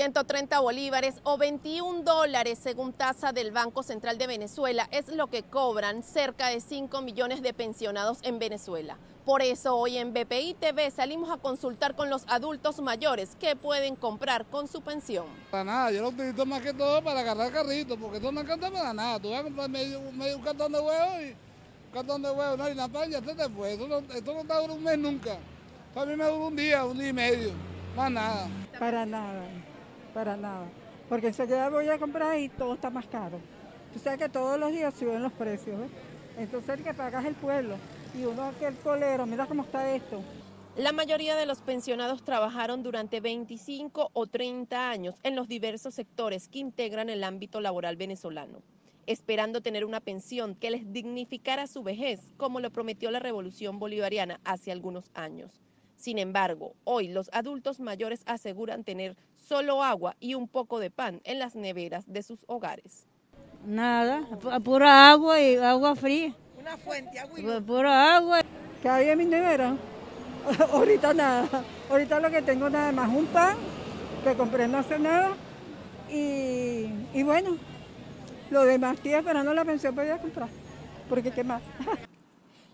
130 bolívares o 21 dólares según tasa del Banco Central de Venezuela es lo que cobran cerca de 5 millones de pensionados en Venezuela. Por eso hoy en BPI TV salimos a consultar con los adultos mayores qué pueden comprar con su pensión. Para nada, yo lo utilizo más que todo para agarrar carrito, porque eso no alcanza para nada. Tú vas a comprar medio un cartón de huevo y un cartón de huevo, no, y la pan ya se te fue. Esto no te dura un mes nunca. Para mí me dura un día y medio, más nada. Para nada, para nada. Porque enseguida voy a comprar y todo está más caro. Tú sabes que todos los días suben los precios, ¿ves? Entonces el que paga es el pueblo. Y uno aquí el colero, mira cómo está esto. La mayoría de los pensionados trabajaron durante 25 o 30 años en los diversos sectores que integran el ámbito laboral venezolano, esperando tener una pensión que les dignificara su vejez, como lo prometió la Revolución Bolivariana hace algunos años. Sin embargo, hoy los adultos mayores aseguran tener solo agua y un poco de pan en las neveras de sus hogares. Nada, pura agua y agua fría. Una fuente, agua. Pura agua. ¿Qué hay en mi nevera? Ahorita nada. Ahorita lo que tengo nada más un pan que compré no hace nada. Y bueno, lo demás estoy esperando la pensión para ir a comprar. Porque ¿qué más?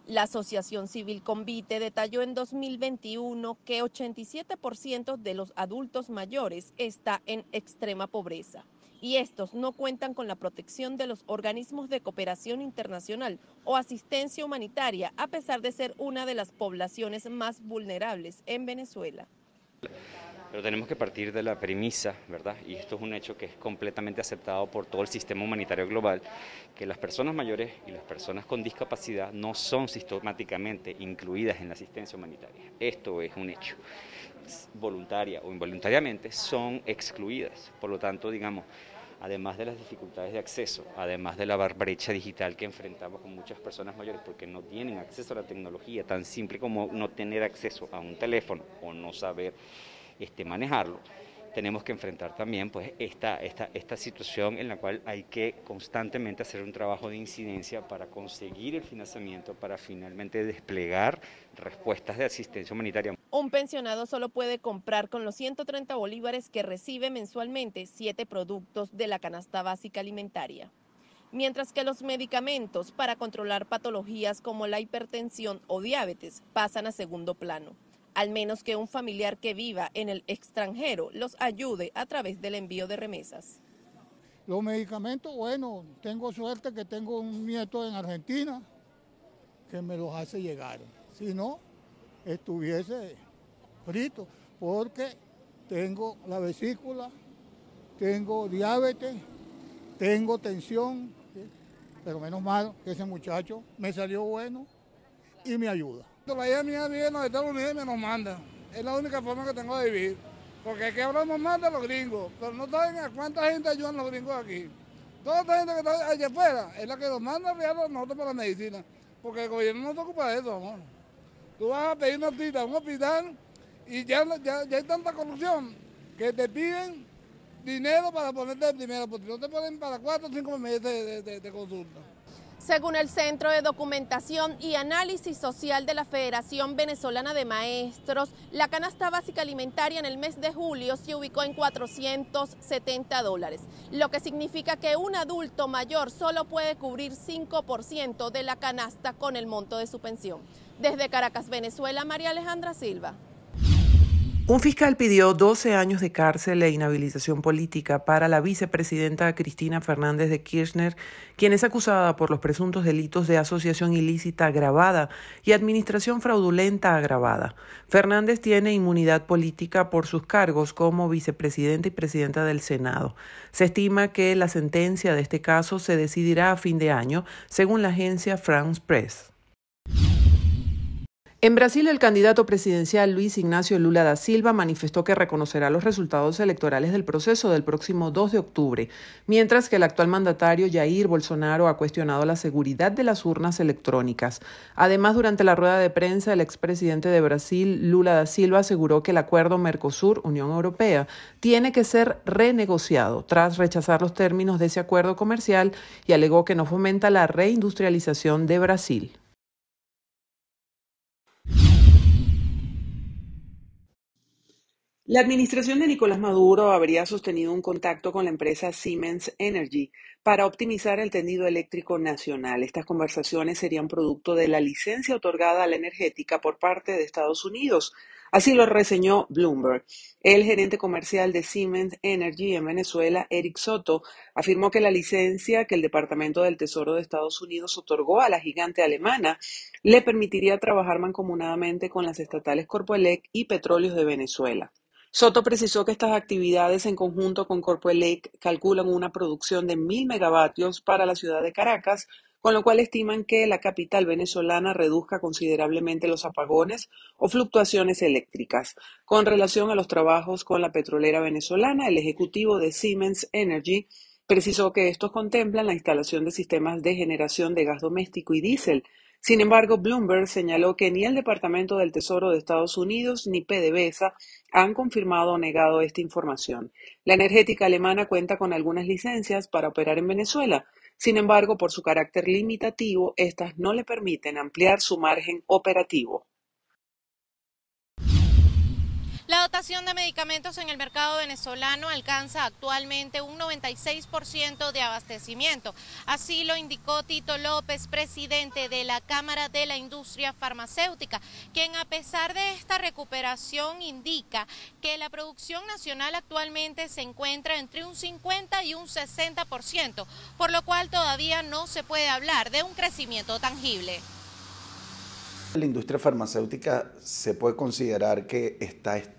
La Asociación Civil Convite detalló en 2021 que 87% de los adultos mayores está en extrema pobreza y estos no cuentan con la protección de los organismos de cooperación internacional o asistencia humanitaria, a pesar de ser una de las poblaciones más vulnerables en Venezuela. Pero tenemos que partir de la premisa, ¿verdad? Y esto es un hecho que es completamente aceptado por todo el sistema humanitario global, que las personas mayores y las personas con discapacidad no son sistemáticamente incluidas en la asistencia humanitaria. Esto es un hecho. Voluntaria o involuntariamente son excluidas. Por lo tanto, digamos, además de las dificultades de acceso, además de la brecha digital que enfrentamos con muchas personas mayores porque no tienen acceso a la tecnología, tan simple como no tener acceso a un teléfono o no saber manejarlo, tenemos que enfrentar también pues esta situación en la cual hay que constantemente hacer un trabajo de incidencia para conseguir el financiamiento, para finalmente desplegar respuestas de asistencia humanitaria. Un pensionado solo puede comprar con los 130 bolívares que recibe mensualmente 7 productos de la canasta básica alimentaria, mientras que los medicamentos para controlar patologías como la hipertensión o diabetes pasan a segundo plano, al menos que un familiar que viva en el extranjero los ayude a través del envío de remesas. Los medicamentos, bueno, tengo suerte que tengo un nieto en Argentina que me los hace llegar. Si no, estuviese frito, porque tengo la vesícula, tengo diabetes, tengo tensión, pero menos mal que ese muchacho me salió bueno y me ayuda. La hija mía vive en los Estados Unidos y me los manda. Es la única forma que tengo de vivir. Porque es que ahora nos mandan los gringos, pero no saben a cuánta gente ayudan los gringos aquí. Toda esta gente que está allá afuera es la que nos manda a nosotros para la medicina. Porque el gobierno no se ocupa de eso, amor. Tú vas a pedir una cita a un hospital y ya hay tanta corrupción que te piden dinero para ponerte de primero, porque no te ponen para 4 o 5 meses de consulta. Según el Centro de Documentación y Análisis Social de la Federación Venezolana de Maestros, la canasta básica alimentaria en el mes de julio se ubicó en 470 dólares, lo que significa que un adulto mayor solo puede cubrir 5% de la canasta con el monto de su pensión. Desde Caracas, Venezuela, María Alejandra Silva. Un fiscal pidió 12 años de cárcel e inhabilitación política para la vicepresidenta Cristina Fernández de Kirchner, quien es acusada por los presuntos delitos de asociación ilícita agravada y administración fraudulenta agravada. Fernández tiene inmunidad política por sus cargos como vicepresidenta y presidenta del Senado. Se estima que la sentencia de este caso se decidirá a fin de año, según la agencia France Press. En Brasil, el candidato presidencial Luiz Ignacio Lula da Silva manifestó que reconocerá los resultados electorales del proceso del próximo 2 de octubre, mientras que el actual mandatario Jair Bolsonaro ha cuestionado la seguridad de las urnas electrónicas. Además, durante la rueda de prensa, el expresidente de Brasil, Lula da Silva, aseguró que el acuerdo Mercosur-Unión Europea tiene que ser renegociado tras rechazar los términos de ese acuerdo comercial y alegó que no fomenta la reindustrialización de Brasil. La administración de Nicolás Maduro habría sostenido un contacto con la empresa Siemens Energy para optimizar el tendido eléctrico nacional. Estas conversaciones serían producto de la licencia otorgada a la energética por parte de Estados Unidos. Así lo reseñó Bloomberg. El gerente comercial de Siemens Energy en Venezuela, Eric Soto, afirmó que la licencia que el Departamento del Tesoro de Estados Unidos otorgó a la gigante alemana le permitiría trabajar mancomunadamente con las estatales Corpoelec y Petróleos de Venezuela. Soto precisó que estas actividades en conjunto con Corpoelec calculan una producción de 1.000 megavatios para la ciudad de Caracas, con lo cual estiman que la capital venezolana reduzca considerablemente los apagones o fluctuaciones eléctricas. Con relación a los trabajos con la petrolera venezolana, el ejecutivo de Siemens Energy precisó que estos contemplan la instalación de sistemas de generación de gas doméstico y diésel. Sin embargo, Bloomberg señaló que ni el Departamento del Tesoro de Estados Unidos ni PDVSA han confirmado o negado esta información. La energética alemana cuenta con algunas licencias para operar en Venezuela. Sin embargo, por su carácter limitativo, estas no le permiten ampliar su margen operativo. La dotación de medicamentos en el mercado venezolano alcanza actualmente un 96% de abastecimiento. Así lo indicó Tito López, presidente de la Cámara de la Industria Farmacéutica, quien a pesar de esta recuperación indica que la producción nacional actualmente se encuentra entre un 50 y un 60%, por lo cual todavía no se puede hablar de un crecimiento tangible. La industria farmacéutica se puede considerar que está estable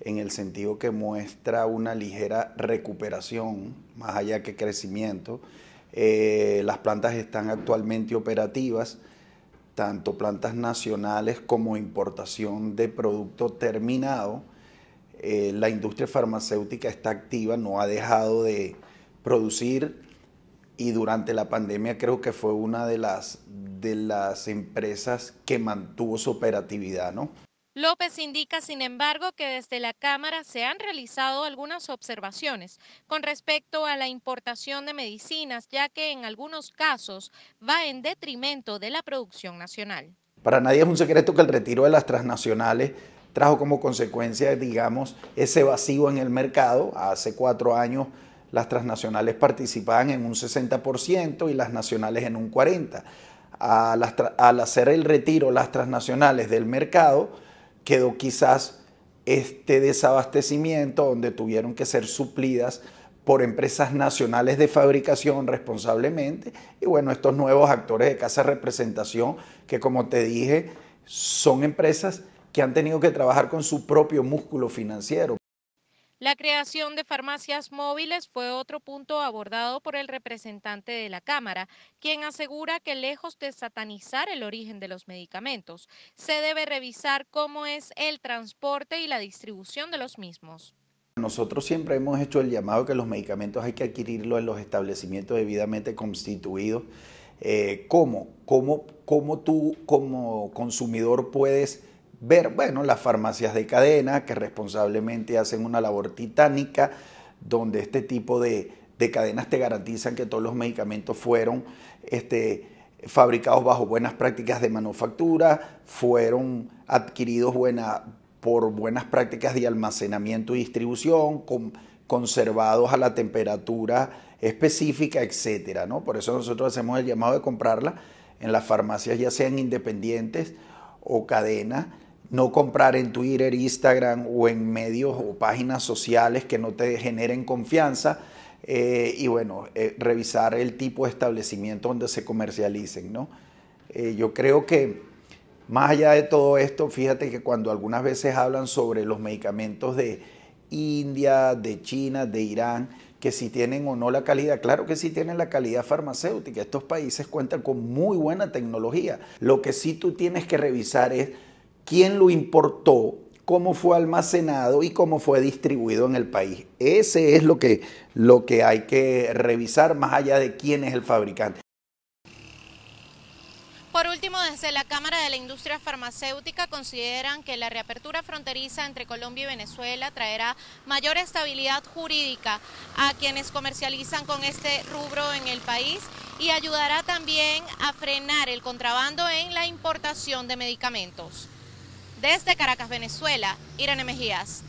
en el sentido que muestra una ligera recuperación, más allá que crecimiento. Las plantas están actualmente operativas, tanto plantas nacionales como importación de producto terminado. La industria farmacéutica está activa, no ha dejado de producir. Y durante la pandemia creo que fue una de las empresas que mantuvo su operatividad, ¿no? López indica, sin embargo, que desde la Cámara se han realizado algunas observaciones con respecto a la importación de medicinas, ya que en algunos casos va en detrimento de la producción nacional. Para nadie es un secreto que el retiro de las transnacionales trajo como consecuencia, digamos, ese vacío en el mercado. Hace 4 años las transnacionales participaban en un 60% y las nacionales en un 40%. Al hacer el retiro las transnacionales del mercado, quedó quizás este desabastecimiento donde tuvieron que ser suplidas por empresas nacionales de fabricación responsablemente. Y bueno, estos nuevos actores de casa de representación que, como te dije, son empresas que han tenido que trabajar con su propio músculo financiero. La creación de farmacias móviles fue otro punto abordado por el representante de la Cámara, quien asegura que lejos de satanizar el origen de los medicamentos, se debe revisar cómo es el transporte y la distribución de los mismos. Nosotros siempre hemos hecho el llamado que los medicamentos hay que adquirirlos en los establecimientos debidamente constituidos. ¿Cómo tú como consumidor puedes ver, bueno, las farmacias de cadena que responsablemente hacen una labor titánica, donde este tipo de cadenas te garantizan que todos los medicamentos fueron fabricados bajo buenas prácticas de manufactura, fueron adquiridos por buenas prácticas de almacenamiento y distribución, conservados a la temperatura específica, etcétera, ¿no? Por eso nosotros hacemos el llamado de comprarla en las farmacias, ya sean independientes o cadenas. No comprar en Twitter, Instagram o en medios o páginas sociales que no te generen confianza. Y bueno, revisar el tipo de establecimiento donde se comercialicen, ¿no? Yo creo que más allá de todo esto, fíjate que cuando algunas veces hablan sobre los medicamentos de India, de China, de Irán, que si tienen o no la calidad, claro que sí tienen la calidad farmacéutica. Estos países cuentan con muy buena tecnología. Lo que sí tú tienes que revisar es quién lo importó, cómo fue almacenado y cómo fue distribuido en el país. Ese es lo que hay que revisar, más allá de quién es el fabricante. Por último, desde la Cámara de la Industria Farmacéutica consideran que la reapertura fronteriza entre Colombia y Venezuela traerá mayor estabilidad jurídica a quienes comercializan con este rubro en el país y ayudará también a frenar el contrabando en la importación de medicamentos. Desde Caracas, Venezuela, Irene Mejías,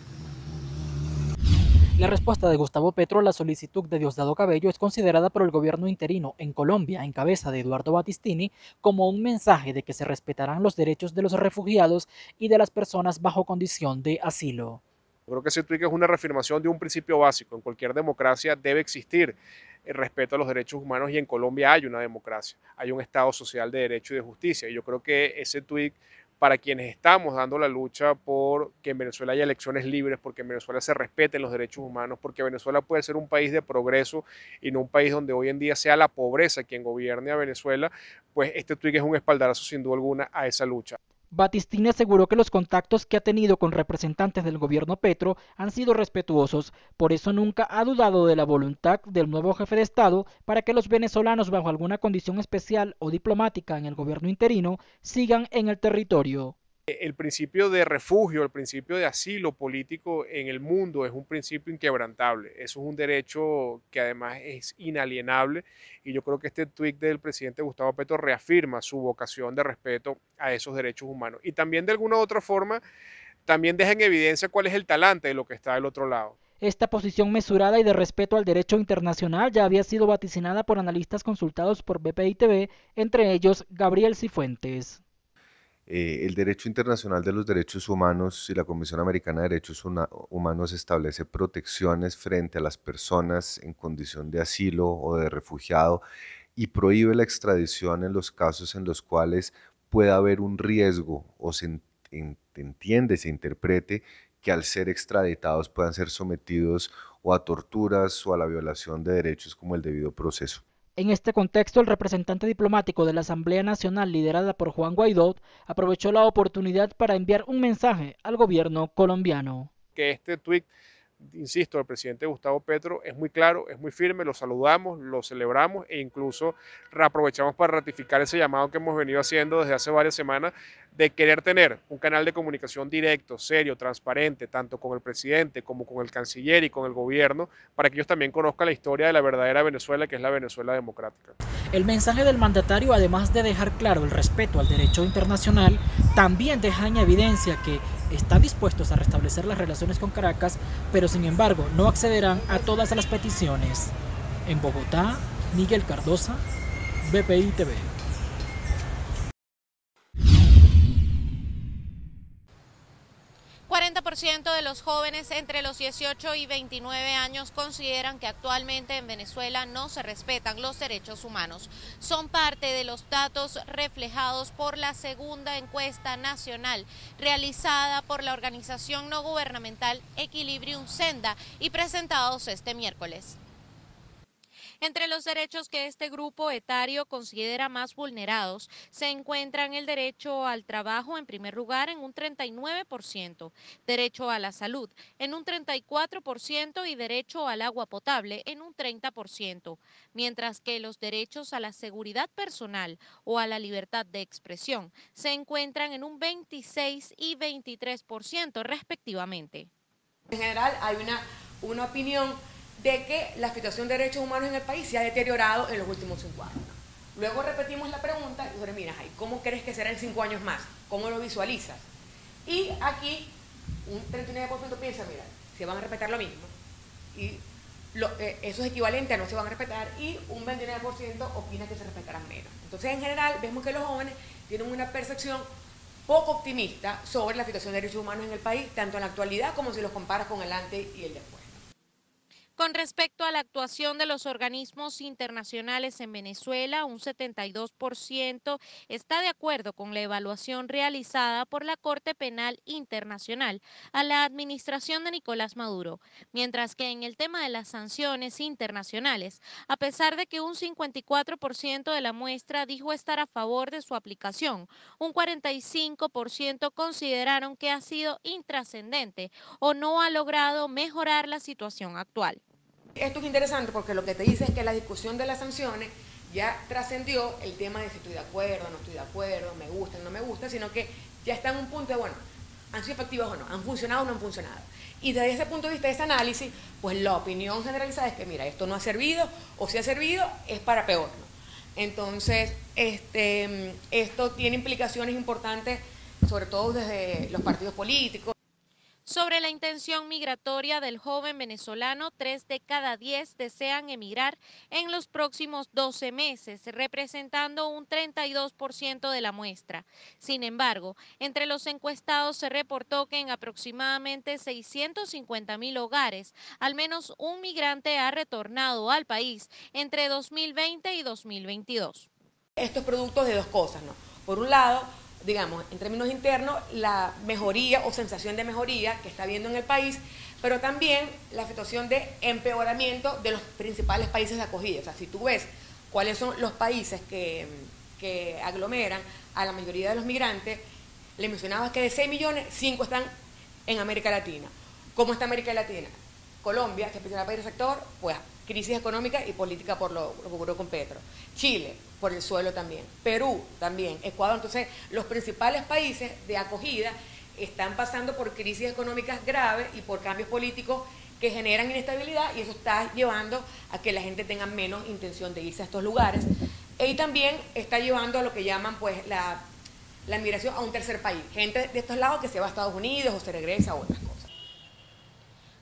La respuesta de Gustavo Petro a la solicitud de Diosdado Cabello es considerada por el gobierno interino en Colombia, en cabeza de Eduardo Battistini, como un mensaje de que se respetarán los derechos de los refugiados y de las personas bajo condición de asilo. Creo que ese tuit es una reafirmación de un principio básico. En cualquier democracia debe existir el respeto a los derechos humanos y en Colombia hay una democracia, hay un Estado social de derecho y de justicia. Y yo creo que ese tuit, para quienes estamos dando la lucha por que en Venezuela haya elecciones libres, porque en Venezuela se respeten los derechos humanos, porque Venezuela puede ser un país de progreso y no un país donde hoy en día sea la pobreza quien gobierne a Venezuela, pues este tuit es un espaldarazo sin duda alguna a esa lucha. Battistini aseguró que los contactos que ha tenido con representantes del gobierno Petro han sido respetuosos, por eso nunca ha dudado de la voluntad del nuevo jefe de Estado para que los venezolanos bajo alguna condición especial o diplomática en el gobierno interino sigan en el territorio. El principio de refugio, el principio de asilo político en el mundo es un principio inquebrantable. Eso es un derecho que además es inalienable y yo creo que este tuit del presidente Gustavo Petro reafirma su vocación de respeto a esos derechos humanos. Y también de alguna u otra forma, también deja en evidencia cuál es el talante de lo que está del otro lado. Esta posición mesurada y de respeto al derecho internacional ya había sido vaticinada por analistas consultados por BPI TV, entre ellos Gabriel Cifuentes. El derecho internacional de los derechos humanos y la Comisión Americana de Derechos Humanos establece protecciones frente a las personas en condición de asilo o de refugiado y prohíbe la extradición en los casos en los cuales pueda haber un riesgo o se entiende, se interprete que al ser extraditados puedan ser sometidos o a torturas o a la violación de derechos como el debido proceso. En este contexto, el representante diplomático de la Asamblea Nacional liderada por Juan Guaidó aprovechó la oportunidad para enviar un mensaje al gobierno colombiano. Que este tuit, insisto, del presidente Gustavo Petro es muy claro, es muy firme, lo saludamos, lo celebramos e incluso aprovechamos para ratificar ese llamado que hemos venido haciendo desde hace varias semanas de querer tener un canal de comunicación directo, serio, transparente, tanto con el presidente como con el canciller y con el gobierno, para que ellos también conozcan la historia de la verdadera Venezuela, que es la Venezuela democrática. El mensaje del mandatario, además de dejar claro el respeto al derecho internacional, también deja en evidencia que están dispuestos a restablecer las relaciones con Caracas, pero sin embargo no accederán a todas las peticiones. En Bogotá, Miguel Cardosa, BPI TV. El 40% de los jóvenes entre los 18 y 29 años consideran que actualmente en Venezuela no se respetan los derechos humanos. Son parte de los datos reflejados por la segunda encuesta nacional realizada por la organización no gubernamental Equilibrium Senda y presentados este miércoles. Entre los derechos que este grupo etario considera más vulnerados se encuentran el derecho al trabajo en primer lugar en un 39%, derecho a la salud en un 34% y derecho al agua potable en un 30%, mientras que los derechos a la seguridad personal o a la libertad de expresión se encuentran en un 26 y 23% respectivamente. En general hay una opinión de que la situación de derechos humanos en el país se ha deteriorado en los últimos 5 años. Luego repetimos la pregunta y dice, mira, ¿cómo crees que será en 5 años más? ¿Cómo lo visualizas? Y aquí un 39% piensa, mira, se van a respetar lo mismo, y eso es equivalente a no se van a respetar, y un 29% opina que se respetarán menos. Entonces, en general, vemos que los jóvenes tienen una percepción poco optimista sobre la situación de derechos humanos en el país, tanto en la actualidad como si los comparas con el antes y el después. Con respecto a la actuación de los organismos internacionales en Venezuela, un 72% está de acuerdo con la evaluación realizada por la Corte Penal Internacional a la administración de Nicolás Maduro, mientras que en el tema de las sanciones internacionales, a pesar de que un 54% de la muestra dijo estar a favor de su aplicación, un 45% consideraron que ha sido intrascendente o no ha logrado mejorar la situación actual. Esto es interesante porque lo que te dice es que la discusión de las sanciones ya trascendió el tema de si estoy de acuerdo, no estoy de acuerdo, me gusta, no me gusta, sino que ya está en un punto de, bueno, ¿han sido efectivas o no? ¿Han funcionado o no han funcionado? Y desde ese punto de vista, de ese análisis, pues la opinión generalizada es que, mira, esto no ha servido, o si ha servido, es para peor, ¿no? Entonces, esto tiene implicaciones importantes, sobre todo desde los partidos políticos. Sobre la intención migratoria del joven venezolano, 3 de cada 10 desean emigrar en los próximos 12 meses, representando un 32% de la muestra. Sin embargo, entre los encuestados se reportó que en aproximadamente 650.000 hogares, al menos un migrante ha retornado al país entre 2020 y 2022. Esto es producto de dos cosas, ¿no? Por un lado, digamos, en términos internos, la mejoría o sensación de mejoría que está habiendo en el país, pero también la situación de empeoramiento de los principales países de acogida. O sea, si tú ves cuáles son los países que aglomeran a la mayoría de los migrantes, le mencionabas que de 6 millones, 5 están en América Latina. ¿Cómo está América Latina? Colombia, que es el principal país del sector, pues crisis económica y política por lo que ocurrió con Petro. Chile, por el suelo también. Perú también. Ecuador. Entonces, los principales países de acogida están pasando por crisis económicas graves y por cambios políticos que generan inestabilidad, y eso está llevando a que la gente tenga menos intención de irse a estos lugares. Y también está llevando a lo que llaman pues la migración a un tercer país. Gente de estos lados que se va a Estados Unidos o se regresa a otras cosas.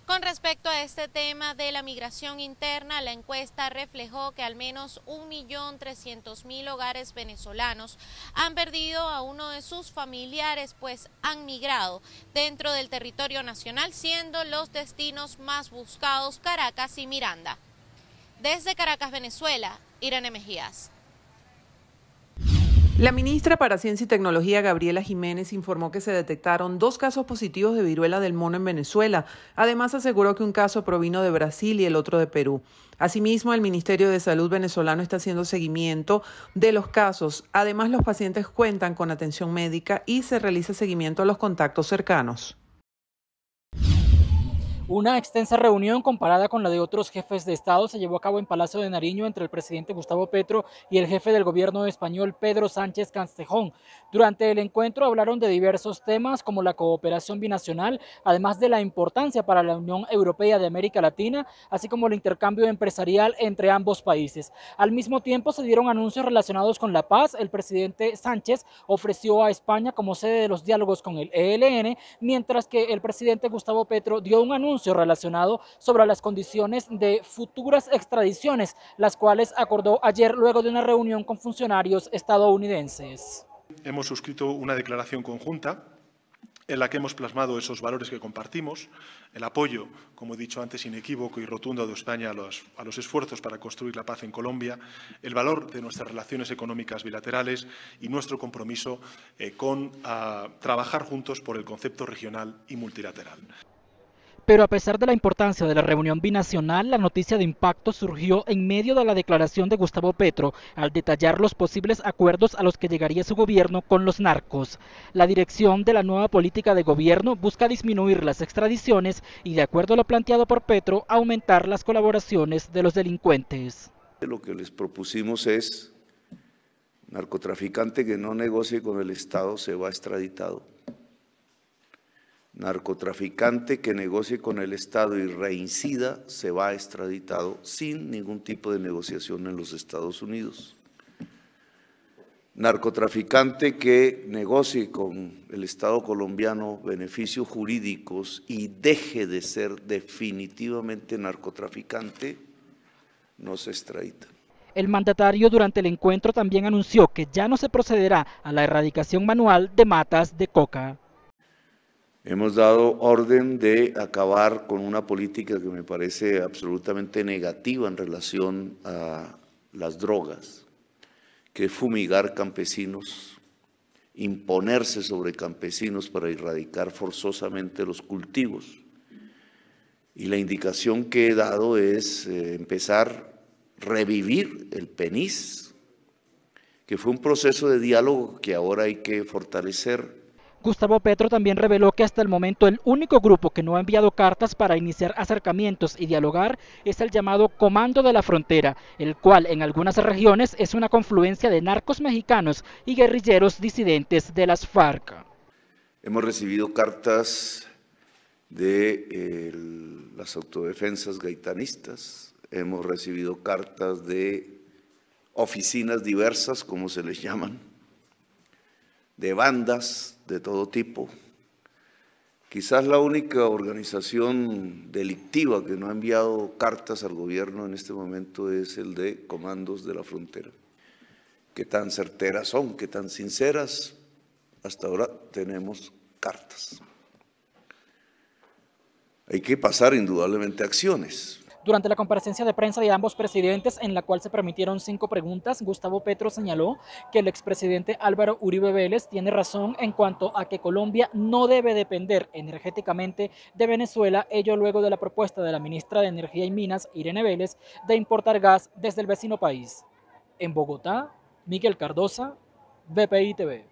Con respecto a este tema de la migración interna, la encuesta reflejó que al menos 1.300.000 hogares venezolanos han perdido a uno de sus familiares, pues han migrado dentro del territorio nacional, siendo los destinos más buscados Caracas y Miranda. Desde Caracas, Venezuela, Irene Mejías. La ministra para Ciencia y Tecnología, Gabriela Jiménez, informó que se detectaron 2 casos positivos de viruela del mono en Venezuela. Además, aseguró que un caso provino de Brasil y el otro de Perú. Asimismo, el Ministerio de Salud venezolano está haciendo seguimiento de los casos. Además, los pacientes cuentan con atención médica y se realiza seguimiento a los contactos cercanos. Una extensa reunión comparada con la de otros jefes de Estado se llevó a cabo en Palacio de Nariño entre el presidente Gustavo Petro y el jefe del gobierno español Pedro Sánchez Castejón. Durante el encuentro hablaron de diversos temas como la cooperación binacional, además de la importancia para la Unión Europea de América Latina, así como el intercambio empresarial entre ambos países. Al mismo tiempo se dieron anuncios relacionados con la paz. El presidente Sánchez ofreció a España como sede de los diálogos con el ELN, mientras que el presidente Gustavo Petro dio un anuncio relacionado sobre las condiciones de futuras extradiciones, las cuales acordó ayer luego de una reunión con funcionarios estadounidenses. Hemos suscrito una declaración conjunta en la que hemos plasmado esos valores que compartimos, el apoyo, como he dicho antes, inequívoco y rotundo de España a los esfuerzos para construir la paz en Colombia, el valor de nuestras relaciones económicas bilaterales y nuestro compromiso con trabajar juntos por el concepto regional y multilateral. Pero a pesar de la importancia de la reunión binacional, la noticia de impacto surgió en medio de la declaración de Gustavo Petro al detallar los posibles acuerdos a los que llegaría su gobierno con los narcos. La dirección de la nueva política de gobierno busca disminuir las extradiciones y, de acuerdo a lo planteado por Petro, aumentar las colaboraciones de los delincuentes. Lo que les propusimos es: narcotraficante que no negocie con el Estado se va extraditado. Narcotraficante que negocie con el Estado y reincida se va extraditado sin ningún tipo de negociación en los Estados Unidos. Narcotraficante que negocie con el Estado colombiano beneficios jurídicos y deje de ser definitivamente narcotraficante, no se extradita. El mandatario durante el encuentro también anunció que ya no se procederá a la erradicación manual de matas de coca. Hemos dado orden de acabar con una política que me parece absolutamente negativa en relación a las drogas, que es fumigar campesinos, imponerse sobre campesinos para erradicar forzosamente los cultivos. Y la indicación que he dado es empezar a revivir el PENIS, que fue un proceso de diálogo que ahora hay que fortalecer. Gustavo Petro también reveló que hasta el momento el único grupo que no ha enviado cartas para iniciar acercamientos y dialogar es el llamado Comando de la Frontera, el cual en algunas regiones es una confluencia de narcos mexicanos y guerrilleros disidentes de las FARC. Hemos recibido cartas de las autodefensas gaitanistas, hemos recibido cartas de oficinas diversas, como se les llaman, de bandas de todo tipo, Quizás la única organización delictiva que no ha enviado cartas al gobierno en este momento es el de Comandos de la Frontera. Qué tan certeras son, qué tan sinceras, hasta ahora tenemos cartas. Hay que pasar indudablemente a acciones. Durante la comparecencia de prensa de ambos presidentes, en la cual se permitieron 5 preguntas, Gustavo Petro señaló que el expresidente Álvaro Uribe Vélez tiene razón en cuanto a que Colombia no debe depender energéticamente de Venezuela, ello luego de la propuesta de la ministra de Energía y Minas, Irene Vélez, de importar gas desde el vecino país. En Bogotá, Miguel Cardosa, BPI TV.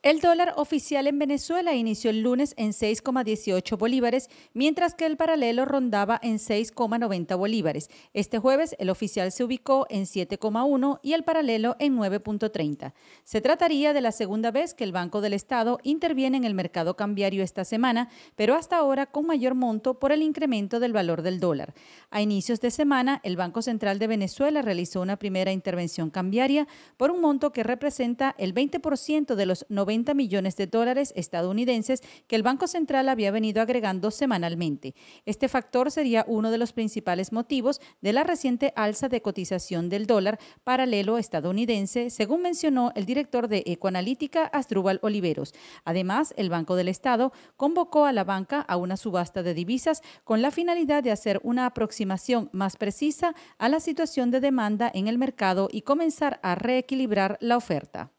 El dólar oficial en Venezuela inició el lunes en 6,18 bolívares, mientras que el paralelo rondaba en 6,90 bolívares. Este jueves el oficial se ubicó en 7,1 y el paralelo en 9,30. Se trataría de la segunda vez que el Banco del Estado interviene en el mercado cambiario esta semana, pero hasta ahora con mayor monto por el incremento del valor del dólar. A inicios de semana, el Banco Central de Venezuela realizó una primera intervención cambiaria por un monto que representa el 20% de los 90 millones de dólares estadounidenses que el Banco Central había venido agregando semanalmente. Este factor sería uno de los principales motivos de la reciente alza de cotización del dólar paralelo estadounidense, según mencionó el director de Ecoanalítica, Asdrúbal Oliveros. Además, el Banco del Estado convocó a la banca a una subasta de divisas con la finalidad de hacer una aproximación más precisa a la situación de demanda en el mercado y comenzar a reequilibrar la oferta.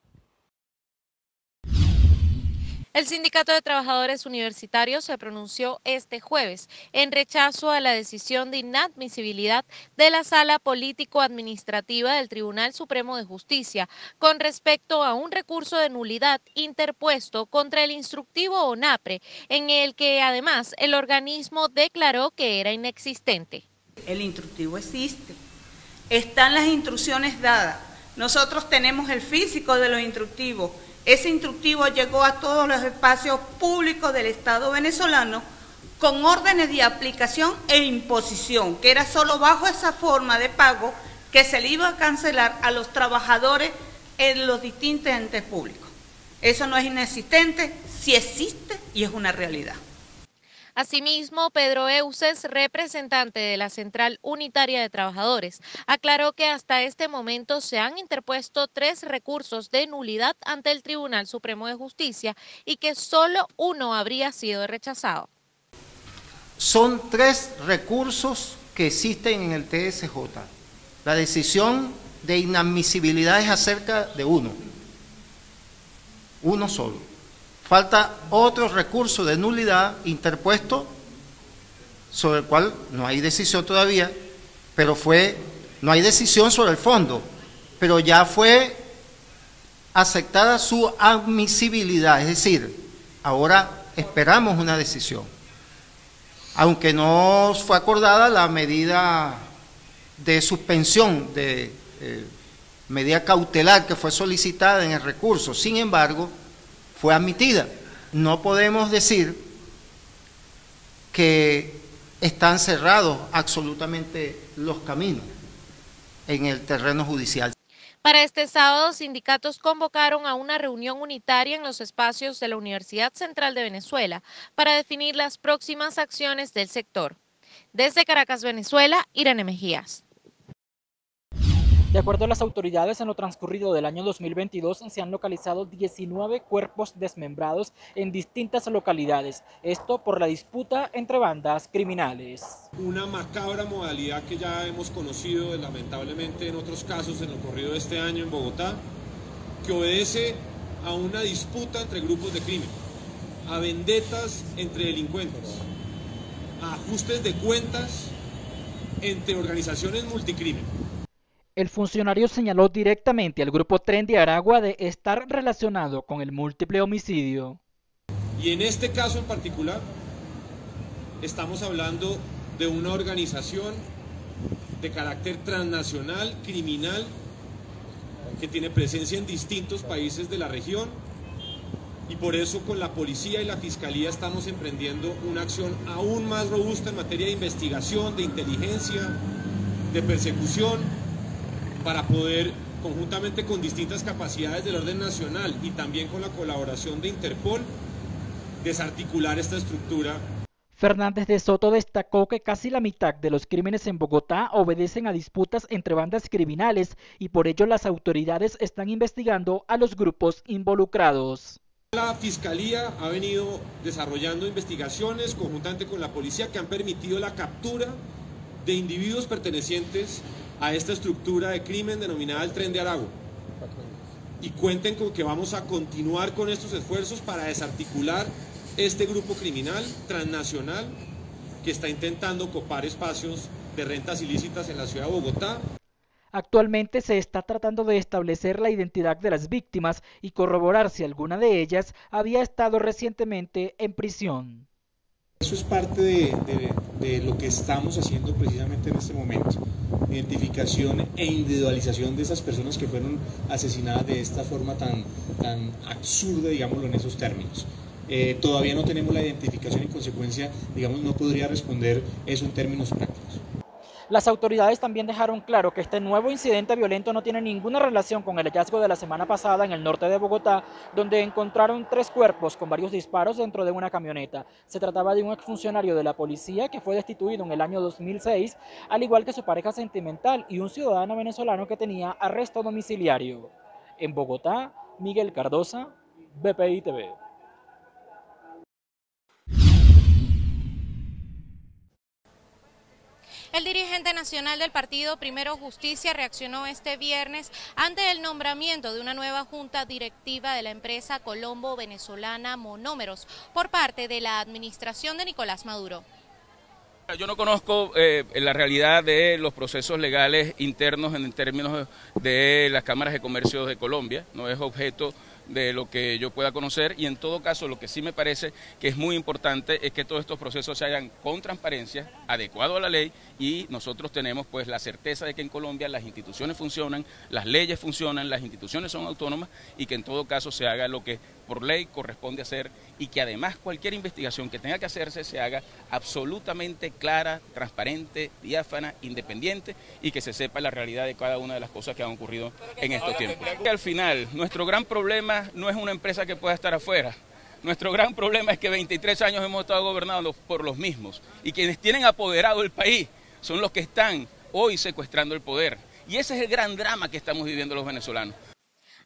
El Sindicato de Trabajadores Universitarios se pronunció este jueves en rechazo a la decisión de inadmisibilidad de la Sala Político-Administrativa del Tribunal Supremo de Justicia con respecto a un recurso de nulidad interpuesto contra el instructivo ONAPRE, en el que además el organismo declaró que era inexistente. El instructivo existe, están las instrucciones dadas, nosotros tenemos el físico de los instructivos. Ese instructivo llegó a todos los espacios públicos del Estado venezolano con órdenes de aplicación e imposición, que era solo bajo esa forma de pago que se le iba a cancelar a los trabajadores en los distintos entes públicos. Eso no es inexistente, sí existe y es una realidad. Asimismo, Pedro Euces, representante de la Central Unitaria de Trabajadores, aclaró que hasta este momento se han interpuesto 3 recursos de nulidad ante el Tribunal Supremo de Justicia y que solo uno habría sido rechazado. Son 3 recursos que existen en el TSJ. La decisión de inadmisibilidad es acerca de uno solo. Falta otro recurso de nulidad interpuesto sobre el cual no hay decisión todavía, pero no hay decisión sobre el fondo, pero ya fue aceptada su admisibilidad, es decir, ahora esperamos una decisión. Aunque no fue acordada la medida de suspensión, de medida cautelar que fue solicitada en el recurso, sin embargo, fue admitida. No podemos decir que están cerrados absolutamente los caminos en el terreno judicial. Para este sábado, sindicatos convocaron a una reunión unitaria en los espacios de la Universidad Central de Venezuela para definir las próximas acciones del sector. Desde Caracas, Venezuela, Irene Mejías. De acuerdo a las autoridades, en lo transcurrido del año 2022 se han localizado 19 cuerpos desmembrados en distintas localidades, esto por la disputa entre bandas criminales. Una macabra modalidad que ya hemos conocido lamentablemente en otros casos en lo corrido de este año en Bogotá, que obedece a una disputa entre grupos de crimen, a vendetas entre delincuentes, a ajustes de cuentas entre organizaciones multicrimen. El funcionario señaló directamente al grupo Tren de Aragua de estar relacionado con el múltiple homicidio. Y en este caso en particular, estamos hablando de una organización de carácter transnacional, criminal, que tiene presencia en distintos países de la región, y por eso con la policía y la fiscalía estamos emprendiendo una acción aún más robusta en materia de investigación, de inteligencia, de persecución, para poder conjuntamente con distintas capacidades del orden nacional y también con la colaboración de Interpol, desarticular esta estructura. Fernández de Soto destacó que casi la mitad de los crímenes en Bogotá obedecen a disputas entre bandas criminales y por ello las autoridades están investigando a los grupos involucrados. La Fiscalía ha venido desarrollando investigaciones conjuntamente con la policía que han permitido la captura de individuos pertenecientes a esta estructura de crimen denominada el Tren de Aragua. Y cuenten con que vamos a continuar con estos esfuerzos para desarticular este grupo criminal transnacional que está intentando copar espacios de rentas ilícitas en la ciudad de Bogotá. Actualmente se está tratando de establecer la identidad de las víctimas y corroborar si alguna de ellas había estado recientemente en prisión. Eso es parte de lo que estamos haciendo precisamente en este momento. Identificación e individualización de esas personas que fueron asesinadas de esta forma tan absurda, digámoslo en esos términos. Todavía no tenemos la identificación y en consecuencia, digamos, no podría responder eso en términos prácticos. Las autoridades también dejaron claro que este nuevo incidente violento no tiene ninguna relación con el hallazgo de la semana pasada en el norte de Bogotá, donde encontraron 3 cuerpos con varios disparos dentro de una camioneta. Se trataba de un exfuncionario de la policía que fue destituido en el año 2006, al igual que su pareja sentimental y un ciudadano venezolano que tenía arresto domiciliario. En Bogotá, Miguel Cardosa, BPI TV. El dirigente nacional del partido Primero Justicia reaccionó este viernes ante el nombramiento de una nueva junta directiva de la empresa colombo-venezolana Monómeros por parte de la administración de Nicolás Maduro. Yo no conozco la realidad de los procesos legales internos en términos de las cámaras de comercio de Colombia, no es objeto de lo que yo pueda conocer y en todo caso lo que sí me parece que es muy importante es que todos estos procesos se hagan con transparencia, adecuado a la ley y nosotros tenemos pues la certeza de que en Colombia las instituciones funcionan, las leyes funcionan, las instituciones son autónomas y que en todo caso se haga lo que por ley corresponde hacer y que además cualquier investigación que tenga que hacerse se haga absolutamente clara, transparente, diáfana, independiente y que se sepa la realidad de cada una de las cosas que han ocurrido en estos tiempos. Y al final, nuestro gran problema no es una empresa que pueda estar afuera. Nuestro gran problema es que 23 años hemos estado gobernados por los mismos y quienes tienen apoderado el país son los que están hoy secuestrando el poder. Y ese es el gran drama que estamos viviendo los venezolanos.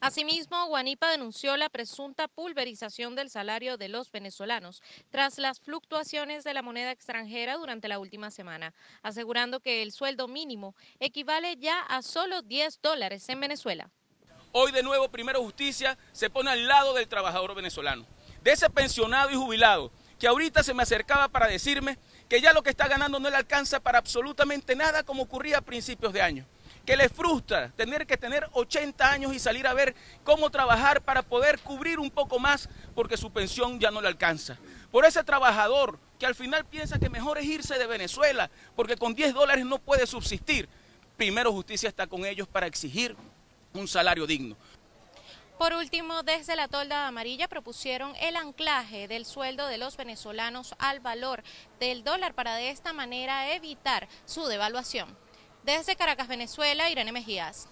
Asimismo, Guanipa denunció la presunta pulverización del salario de los venezolanos tras las fluctuaciones de la moneda extranjera durante la última semana, asegurando que el sueldo mínimo equivale ya a solo $10 en Venezuela. Hoy de nuevo Primero Justicia se pone al lado del trabajador venezolano, de ese pensionado y jubilado que ahorita se me acercaba para decirme que ya lo que está ganando no le alcanza para absolutamente nada como ocurría a principios de año, que le frustra tener que tener 80 años y salir a ver cómo trabajar para poder cubrir un poco más porque su pensión ya no le alcanza. Por ese trabajador que al final piensa que mejor es irse de Venezuela porque con $10 no puede subsistir, Primero Justicia está con ellos para exigir un salario digno. Por último, desde la tolda amarilla propusieron el anclaje del sueldo de los venezolanos al valor del dólar para de esta manera evitar su devaluación. Desde Caracas, Venezuela, Irene Mejías.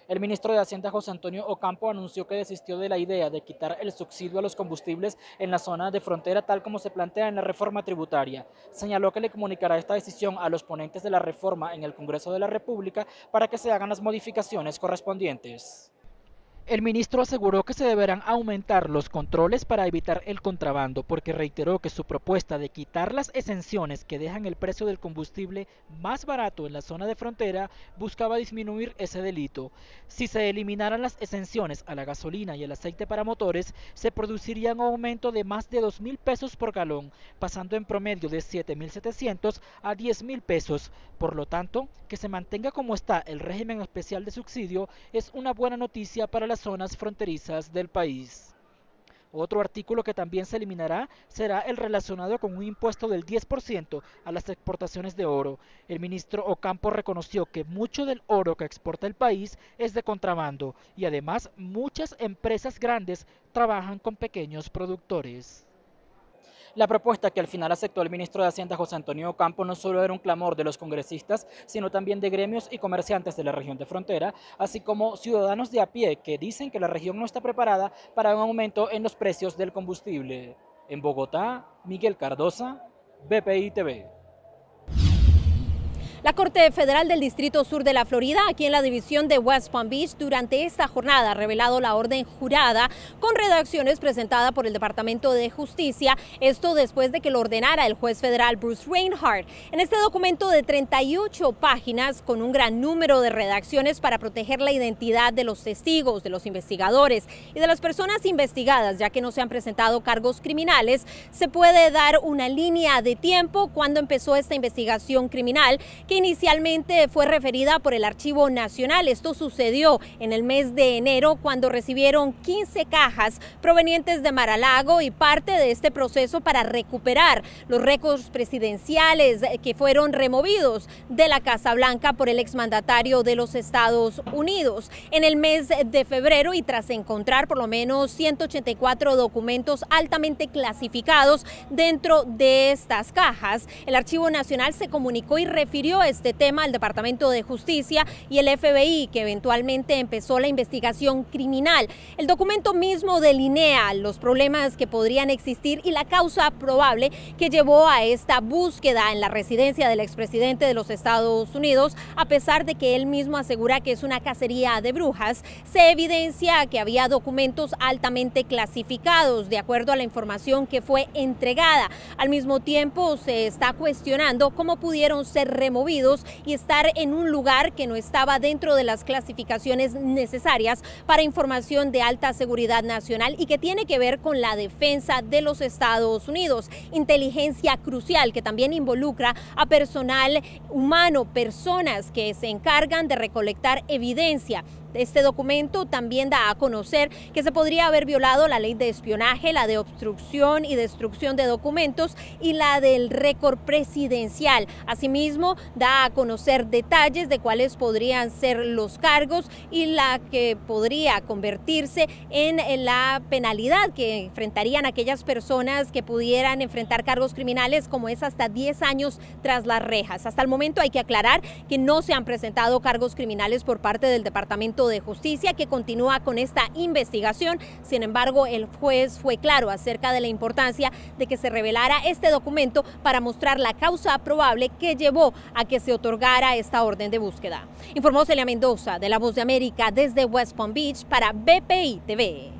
El ministro de Hacienda, José Antonio Ocampo, anunció que desistió de la idea de quitar el subsidio a los combustibles en la zona de frontera tal como se plantea en la reforma tributaria. Señaló que le comunicará esta decisión a los ponentes de la reforma en el Congreso de la República para que se hagan las modificaciones correspondientes. El ministro aseguró que se deberán aumentar los controles para evitar el contrabando, porque reiteró que su propuesta de quitar las exenciones que dejan el precio del combustible más barato en la zona de frontera buscaba disminuir ese delito. Si se eliminaran las exenciones a la gasolina y el aceite para motores, se produciría un aumento de más de 2.000 pesos por galón, pasando en promedio de 7.700 a 10.000 pesos. Por lo tanto, que se mantenga como está el régimen especial de subsidio es una buena noticia para las zonas fronterizas del país. Otro artículo que también se eliminará será el relacionado con un impuesto del 10% a las exportaciones de oro. El ministro Ocampo reconoció que mucho del oro que exporta el país es de contrabando y además muchas empresas grandes trabajan con pequeños productores. La propuesta que al final aceptó el ministro de Hacienda José Antonio Ocampo no solo era un clamor de los congresistas, sino también de gremios y comerciantes de la región de frontera, así como ciudadanos de a pie que dicen que la región no está preparada para un aumento en los precios del combustible. En Bogotá, Miguel Cardosa, BPI TV. La Corte Federal del Distrito Sur de la Florida, aquí en la división de West Palm Beach, durante esta jornada ha revelado la orden jurada con redacciones presentada por el Departamento de Justicia, esto después de que lo ordenara el juez federal Bruce Reinhart. En este documento de 38 páginas, con un gran número de redacciones para proteger la identidad de los testigos, de los investigadores y de las personas investigadas, ya que no se han presentado cargos criminales, se puede dar una línea de tiempo cuando empezó esta investigación criminal, que inicialmente fue referida por el Archivo Nacional. Esto sucedió en el mes de enero, cuando recibieron 15 cajas provenientes de Mar-a-Lago y parte de este proceso para recuperar los récords presidenciales que fueron removidos de la Casa Blanca por el exmandatario de los Estados Unidos. En el mes de febrero, y tras encontrar por lo menos 184 documentos altamente clasificados dentro de estas cajas, el Archivo Nacional se comunicó y refirió este tema al Departamento de Justicia y el FBI, que eventualmente empezó la investigación criminal. El documento mismo delinea los problemas que podrían existir y la causa probable que llevó a esta búsqueda en la residencia del expresidente de los Estados Unidos. A pesar de que él mismo asegura que es una cacería de brujas, se evidencia que había documentos altamente clasificados, de acuerdo a la información que fue entregada. Al mismo tiempo, se está cuestionando cómo pudieron ser removidos y estar en un lugar que no estaba dentro de las clasificaciones necesarias para información de alta seguridad nacional y que tiene que ver con la defensa de los Estados Unidos. Inteligencia crucial que también involucra a personal humano, personas que se encargan de recolectar evidencia. Este documento también da a conocer que se podría haber violado la ley de espionaje, la de obstrucción y destrucción de documentos y la del récord presidencial. Asimismo, da a conocer detalles de cuáles podrían ser los cargos y la que podría convertirse en la penalidad que enfrentarían aquellas personas que pudieran enfrentar cargos criminales, como es hasta 10 años tras las rejas. Hasta el momento hay que aclarar que no se han presentado cargos criminales por parte del Departamento de Justicia, que continúa con esta investigación. Sin embargo, el juez fue claro acerca de la importancia de que se revelara este documento para mostrar la causa probable que llevó a que se otorgara esta orden de búsqueda. Informó Celia Mendoza, de La Voz de América, desde West Palm Beach para BPI TV.